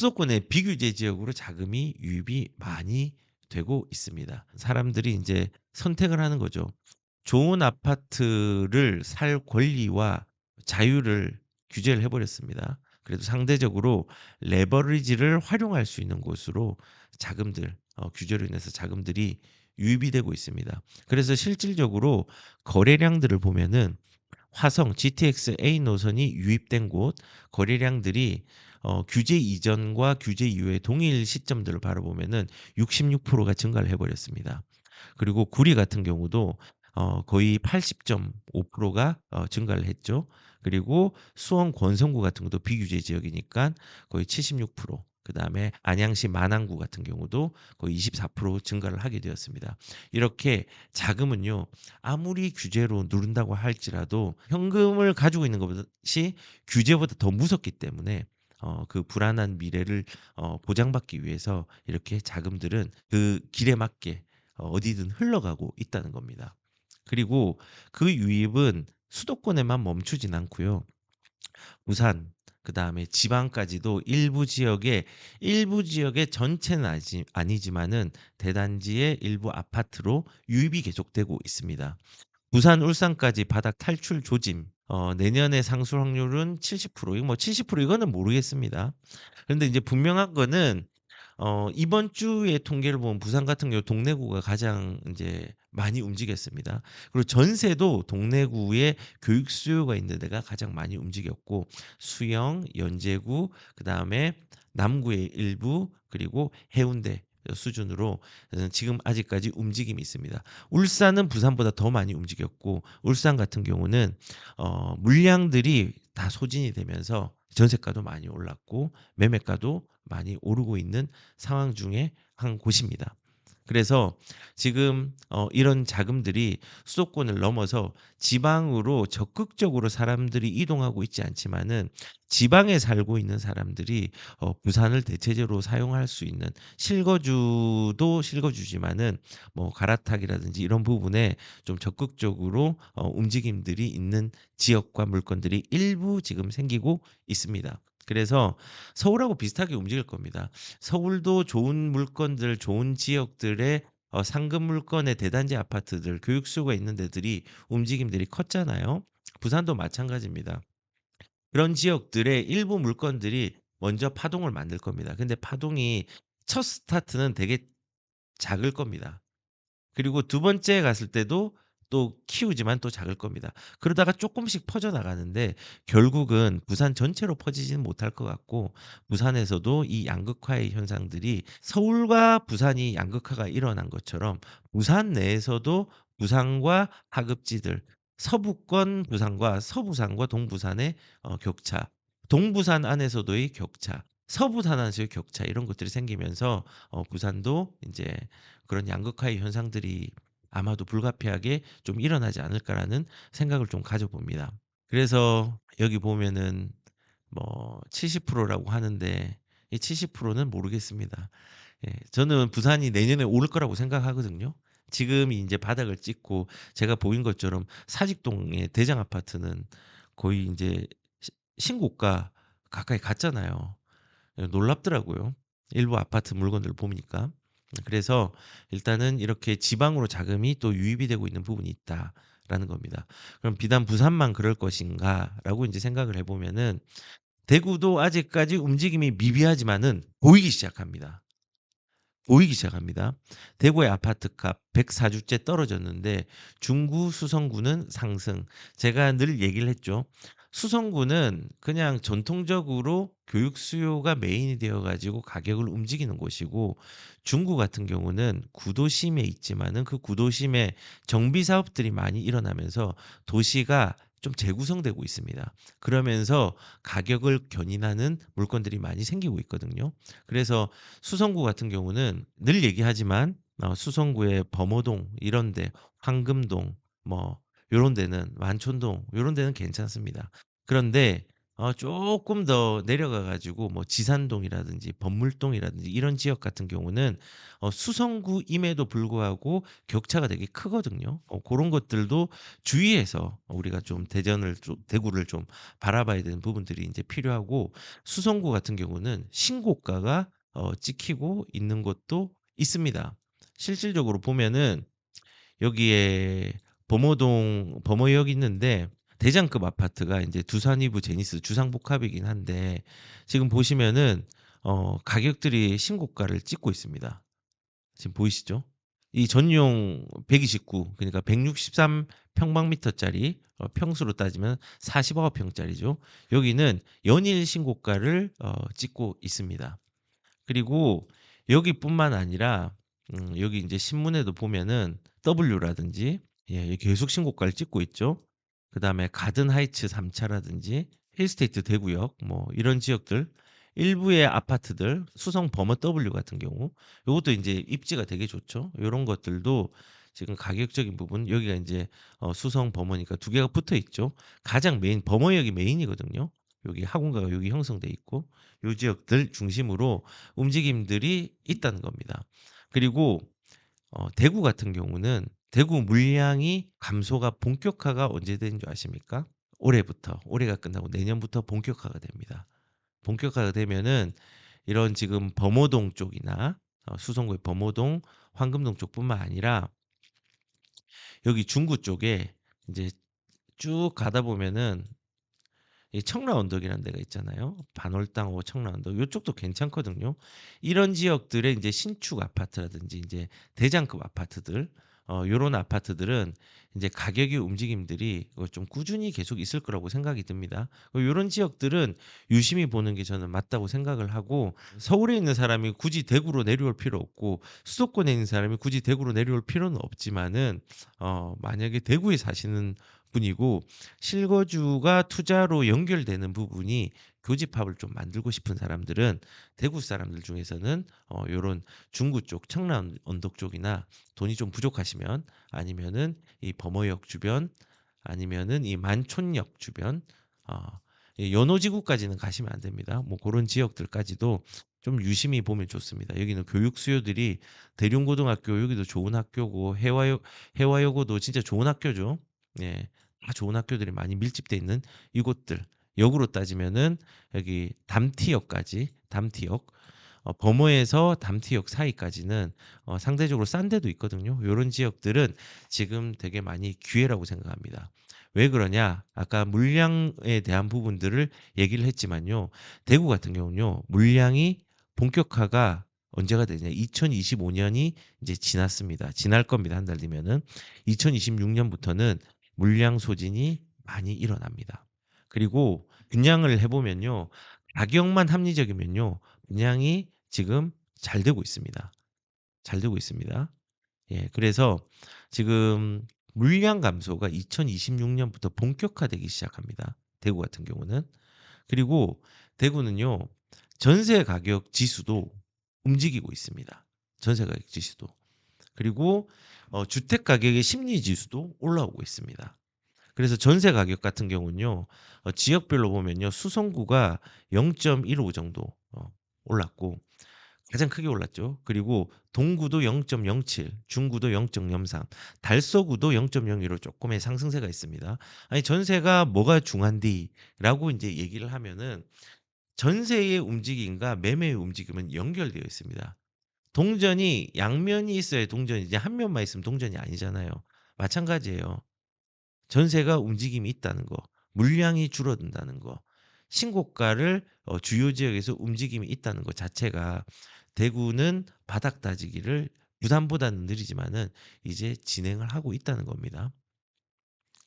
수도권의 비규제 지역으로 자금이 유입이 많이 되고 있습니다. 사람들이 인제 선택을 하는 거죠. 좋은 아파트를 살 권리와 자유를 규제를 해 버렸습니다. 그래도 상대적으로 레버리지를 활용할 수 있는 곳으로 자금들 규제로 인해서 자금들이 유입이 되고 있습니다. 그래서 실질적으로 거래량들을 보면은 화성 GTX A 노선이 유입된 곳 거래량들이 규제 이전과 규제 이후의 동일 시점들을 바라보면은 66%가 증가를 해 버렸습니다. 그리고 구리 같은 경우도 거의 80.5%가 증가를 했죠. 그리고 수원 권성구 같은 것도 비규제 지역이니까 거의 76%, 그다음에 안양시 만안구 같은 경우도 거의 24% 증가를 하게 되었습니다. 이렇게 자금은요. 아무리 규제로 누른다고 할지라도 현금을 가지고 있는 것이 규제보다 더 무섭기 때문에 그 불안한 미래를 보장받기 위해서 이렇게 자금들은 그 길에 맞게 어디든 흘러가고 있다는 겁니다. 그리고 그 유입은 수도권에만 멈추진 않고요. 부산 그다음에 지방까지도 일부 지역의 전체는 아니지만은 대단지의 일부 아파트로 유입이 계속되고 있습니다. 부산, 울산까지 바닥 탈출 조짐. 내년에 상술 확률은 70%. 이거 뭐 70% 이거는 모르겠습니다. 그런데 이제 분명한 거는 이번 주의 통계를 보면 부산 같은 경우 동래구가 가장 인제 많이 움직였습니다. 그리고 전세도 동래구에 교육 수요가 있는 데가 가장 많이 움직였고 수영, 연제구 그다음에 남구의 일부 그리고 해운대 수준으로 지금 아직까지 움직임이 있습니다. 울산은 부산보다 더 많이 움직였고 울산 같은 경우는 물량들이 다 소진이 되면서 전세가도 많이 올랐고 매매가도 많이 오르고 있는 상황 중에 한 곳입니다. 그래서 지금 이런 자금들이 수도권을 넘어서 지방으로 적극적으로 사람들이 이동하고 있지 않지만은 지방에 살고 있는 사람들이 부산을 대체적으로 사용할 수 있는 실거주도 실거주지만은 뭐 갈아타기라든지 이런 부분에 좀 적극적으로 움직임들이 있는 지역과 물건들이 일부 지금 생기고 있습니다. 그래서 서울하고 비슷하게 움직일 겁니다. 서울도 좋은 물건들 좋은 지역들의 상급 물건의 대단지 아파트들 교육 수요가 있는 데들이 움직임들이 컸잖아요. 부산도 마찬가지입니다. 그런 지역들의 일부 물건들이 먼저 파동을 만들 겁니다. 근데 파동이 첫 스타트는 되게 작을 겁니다. 그리고 두 번째 갔을 때도 또 키우지만 또 작을 겁니다. 그러다가 쪼끔씩 퍼져나가는데 결국은 부산 전체로 퍼지지는 못할 것 같고 부산에서도 이 양극화의 현상들이 서울과 부산이 양극화가 일어난 것처럼 부산 내에서도 부산과 하급지들 서부권 부산과 서부산과 동부산의 격차, 동부산 안에서도의 격차, 서부산 안에서의 격차 이런 것들이 생기면서 부산도 인제 그런 양극화의 현상들이 아마도 불가피하게 좀 일어나지 않을까라는 생각을 좀 가져봅니다. 그래서 여기 보면은 뭐 70% 라고 하는데 이 70%는 모르겠습니다. 예. 저는 부산이 내년에 오를 거라고 생각하거든요. 지금이 인제 바닥을 찍고 제가 보인 것처럼 사직동의 대장 아파트는 거의 인제 신고가 가까이 갔잖아요. 예 놀랍더라고요. 일부 아파트 물건들을 보니까. 그래서 일단은 이렇게 '지방으로 자금이 또 유입이 되고 있는 부분이 있다.'라는 겁니다. 그럼 '비단 부산만 그럴 것인가?'라고 인제 생각을 해 보면은 대구도 아직까지 움직임이 미비하지만은 보이기 시작합니다. 보이기 시작합니다. 대구의 아파트값 104 주째 떨어졌는데 중구, 수성구는 상승. 제가 늘 얘기를 했죠. 수성구는 그냥 전통적으로 교육 수요가 메인이 되어 가지고 가격을 움직이는 곳이고 중구 같은 경우는 구도심에 있지만은 그 구도심에 정비 사업들이 많이 일어나면서 도시가 좀 재구성되고 있습니다. 그러면서 가격을 견인하는 물건들이 많이 생기고 있거든요. 그래서 수성구 같은 경우는 늘 얘기하지만 수성구의 범어동 이런 데 황금동 뭐 요런 데는 완촌동 요런 데는 괜찮습니다. 그런데 쪼끔 더 내려가 가지고 뭐 지산동이라든지 범물동이라든지 이런 지역 같은 경우는 수성구임에도 불구하고 격차가 되게 크거든요. 고런 것들도 주의해서 우리가 좀 대전을 좀 대구를 좀 바라봐야 되는 부분들이 인제 필요하고, 수성구 같은 경우는 신고가가 찍히고 있는 곳도 있습니다. 실질적으로 보면은 여기에 범어역이 있는데 대장급 아파트가 인제 두산 이브 제니스 주상복합이긴 한데, 지금 보시면은 가격들이 신고가를 찍고 있습니다. 지금 보이시죠? 이 전용 129, 그러니까 163 평방미터짜리, 평수로 따지면 45 평짜리죠. 여기는 연일 신고가를 찍고 있습니다. 그리고 여기뿐만 아니라 여기 인제 신문에도 보면은 W라든지, 예, 계속 신고가를 찍고 있죠. 그다음에 가든 하이츠 3 차라든지 힐스테이트 대구역 뭐 이런 지역들, 일부의 아파트들 수성 버머 W 같은 경우 요것도 인제 입지가 되게 좋죠. 요런 것들도 지금 가격적인 부분, 여기가 인제 수성 버머니까 두 개가 붙어 있죠. 가장 메인 버머역이 메인이거든요. 여기 학원가가 여기 형성돼 있고 요 지역들 중심으로 움직임들이 있다는 겁니다. 그리고 대구 같은 경우는 대구 물량이 감소가 본격화가 언제 되는 줄 아십니까? 올해부터. 올해가 끝나고 내년부터 본격화가 됩니다. 본격화가 되면은 이런 지금 범어동 쪽이나 수성구의 범어동, 황금동 쪽뿐만 아니라 여기 중구 쪽에 인제 쭉 가다 보면은 이 청라 언덕이라는 데가 있잖아요. 반월당하고 청라 언덕 요쪽도 괜찮거든요. 이런 지역들의 인제 신축 아파트라든지 인제 대장급 아파트들, 요런 아파트들은 인제 가격의 움직임들이 좀 꾸준히 계속 있을 거라고 생각이 듭니다. 요런 지역들은 유심히 보는 게 저는 맞다고 생각을 하고, 서울에 있는 사람이 굳이 대구로 내려올 필요 없고 수도권에 있는 사람이 굳이 대구로 내려올 필요는 없지만은, 만약에 대구에 사시는 분이고 실거주가 투자로 연결되는 부분이 교집합을 좀 만들고 싶은 사람들은 대구 사람들 중에서는 요런 중구 쪽 청라 언덕 쪽이나 돈이 좀 부족하시면, 아니면은 이 범어역 주변, 아니면은 이 만촌역 주변, 어 이 연호지구까지는 가시면 안 됩니다. 뭐 고런 지역들까지도 좀 유심히 보면 좋습니다. 여기는 교육 수요들이 대룡고등학교 여기도 좋은 학교고, 해화여고도 진짜 좋은 학교죠. 예. 다 좋은 학교들이 많이 밀집돼 있는 이곳들. 역으로 따지면은 여기 담티역, 범어에서 담티역 사이까지는 상대적으로 싼 데도 있거든요. 요런 지역들은 지금 되게 많이 기회라고 생각합니다. 왜 그러냐? 아까 물량에 대한 부분들을 얘기를 했지만요. 대구 같은 경우는요. 물량이 본격화가 언제가 되냐? 2025 년이 이제 지났습니다. 지날 겁니다, 한 달 뒤면은. 2026 년부터는 물량 소진이 많이 일어납니다. 그리고 분양을 해 보면요. 가격만 합리적이면요. 분양이 지금 잘 되고 있습니다. 잘 되고 있습니다. 예. 그래서 지금 물량 감소가 2026 년부터 본격화되기 시작합니다, 대구 같은 경우는. 그리고 대구는요. 전세 가격 지수도 움직이고 있습니다. 전세 가격 지수도. 그리고 주택 가격의 심리 지수도 올라오고 있습니다. 그래서 전세 가격 같은 경우는요. 지역별로 보면요. 수성구가 0.15 정도 올랐고 가장 크게 올랐죠. 그리고 동구도 0.07, 중구도 0.03, 달서구도 0.02로 쪼끔의 상승세가 있습니다. 아니 전세가 뭐가 중한디?라고 인제 얘기를 하면은 전세의 움직임과 매매의 움직임은 연결되어 있습니다. 동전이 양면이 있어야 동전이지 한 면만 있으면 동전이 아니잖아요. 마찬가지예요. 전세가 움직임이 있다는 거, 물량이 줄어든다는 거, 신고가를 주요 지역에서 움직임이 있다는 것 자체가 대구는 바닥 다지기를 부산보다는 느리지만은 이제 진행을 하고 있다는 겁니다.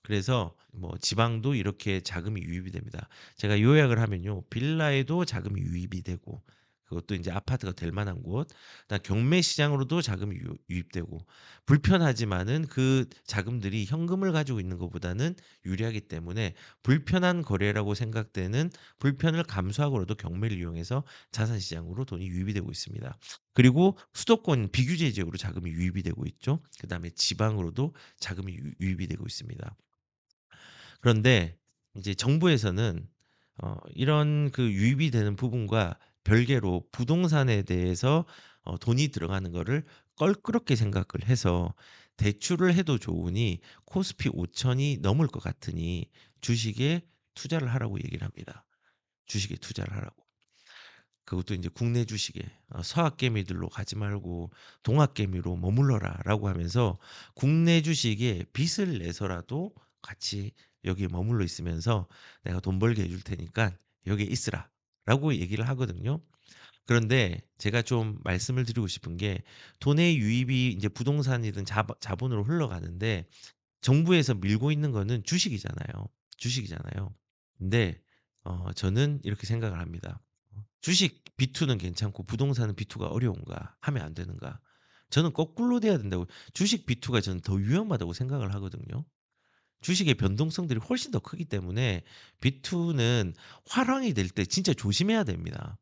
그래서 뭐 지방도 이렇게 자금이 유입이 됩니다. 제가 요약을 하면요. 빌라에도 자금이 유입이 되고, 그것도 인제 아파트가 될 만한 곳, 그다음 경매 시장으로도 자금이 유입되고, 불편하지만은 그 자금들이 현금을 가지고 있는 것보다는 유리하기 때문에 불편한 거래라고 생각되는 불편을 감수하고라도 경매를 이용해서 자산 시장으로 돈이 유입이 되고 있습니다. 그리고 수도권 비규제 지역으로 자금이 유입이 되고 있죠. 그다음에 지방으로도 자금이 유입이 되고 있습니다. 그런데 이제 정부에서는 이런 그 유입이 되는 부분과 별개로 부동산에 대해서 돈이 들어가는 거를 껄끄럽게 생각을 해서 대출을 해도 좋으니 코스피 5천이 넘을 것 같으니 주식에 투자를 하라고 얘기를 합니다. 주식에 투자를 하라고. 그것도 인제 국내 주식에 "서학개미들로 가지 말고 동학개미로 머물러라."라고 하면서 국내 주식에 빚을 내서라도 같이 여기에 머물러 있으면서 "내가 돈 벌게 해줄 테니깐 여기에 있으라."라고 얘기를 하거든요. 그런데 제가 좀 말씀을 드리고 싶은 게 돈의 유입이 인제 부동산이든 자본으로 흘러가는데 정부에서 밀고 있는 거는 주식이잖아요. 주식이잖아요. 근데 저는 이렇게 생각을 합니다. '주식 B2는 괜찮고 부동산은 B2가 어려운가? 하면 안 되는가?' 저는 거꾸로 돼야 된다고 주식 B2가 저는 더 위험하다고 생각을 하거든요. 주식의 변동성들이 훨씬 더 크기 때문에 B2는 화랑이 될 때 진짜 조심해야 됩니다.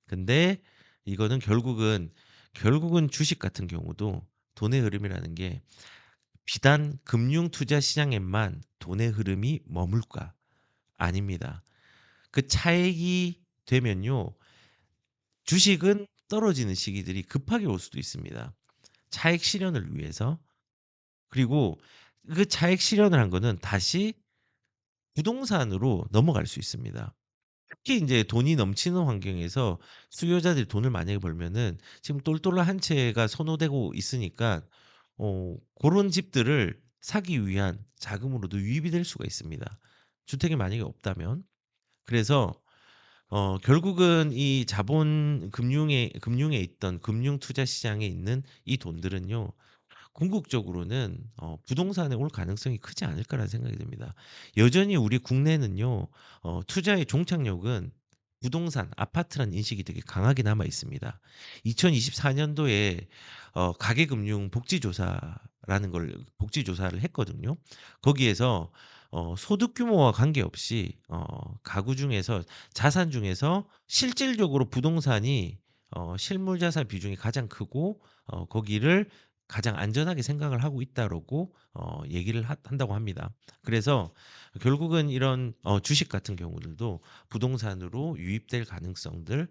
근데 이거는 결국은 주식 같은 경우도 돈의 흐름이라는 게 비단 금융 투자 시장에만 돈의 흐름이 머물까? 아닙니다. 그 차익이 되면요. 주식은 떨어지는 시기들이 급하게 올 수도 있습니다. 차익 실현을 위해서. 그리고 그 차익 실현을 한 거는 다시 부동산으로 넘어갈 수 있습니다. 특히 인제 돈이 넘치는 환경에서 수요자들이 돈을 만약에 벌면은 지금 똘똘한 한 채가 선호되고 있으니까 고런 집들을 사기 위한 자금으로도 유입이 될 수가 있습니다, 주택이 만약에 없다면. 그래서 결국은 이 자본 금융에 있던 금융 투자 시장에 있는 이 돈들은요. 궁극적으로는 '부동산에 올 가능성이 크지 않을까.'라는 생각이 듭니다. 여전히 우리 국내는요. 투자의 종착역은 부동산, 아파트라는 인식이 되게 강하게 남아 있습니다. 2024 년도에 가계금융 복지조사라는 걸 복지조사를 했거든요. 거기에서 소득 규모와 관계없이 가구 중에서 자산 중에서 실질적으로 부동산이 실물 자산 비중이 가장 크고 거기를 가장 안전하게 생각을 하고 있다라고 얘기를 한다고 합니다. 그래서 결국은 이런 주식 같은 경우들도 부동산으로 유입될 가능성들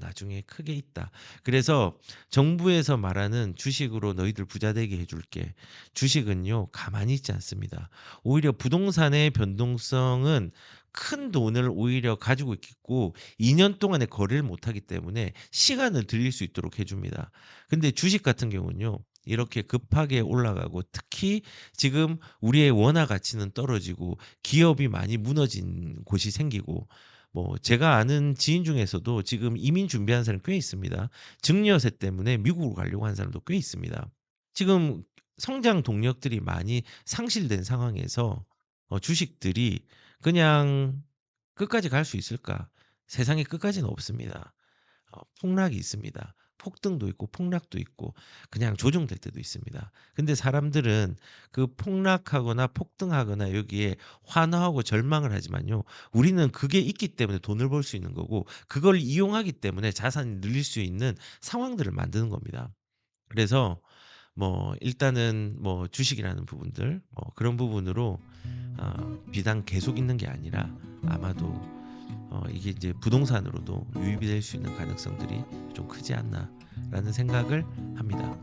나중에 크게 있다. 그래서 정부에서 말하는 "주식으로 너희들 부자 되게 해 줄게." 주식은요 가만히 있지 않습니다. 오히려 부동산의 변동성은 큰 돈을 오히려 가지고 있고 2년 동안에 거래를 못 하기 때문에 시간을 들일 수 있도록 해 줍니다. 근데 주식 같은 경우는요. 이렇게 급하게 올라가고 특히 지금 우리의 원화 가치는 떨어지고 기업이 많이 무너진 곳이 생기고 뭐 제가 아는 지인 중에서도 지금 이민 준비하는 사람이 꽤 있습니다. 증여세 때문에 미국으로 가려고 하는 사람도 꽤 있습니다. 지금 성장 동력들이 많이 상실된 상황에서 주식들이 그냥 끝까지 갈 수 있을까? 세상의 끝까지는 없습니다. 폭락이 있습니다. 폭등도 있고 폭락도 있고 그냥 조정될 때도 있습니다. 근데 사람들은 그 폭락하거나 폭등하거나 여기에 환호하고 절망을 하지만요. 우리는 그게 있기 때문에 돈을 벌 수 있는 거고 그걸 이용하기 때문에 자산이 늘릴 수 있는 상황들을 만드는 겁니다. 그래서 뭐 일단은 뭐 주식이라는 부분들 그런 부분으로 비단 계속 있는 게 아니라 아마도 이게 이제 부동산으로도 유입이 될 수 있는 가능성들이 좀 크지 않나라는 생각을 합니다.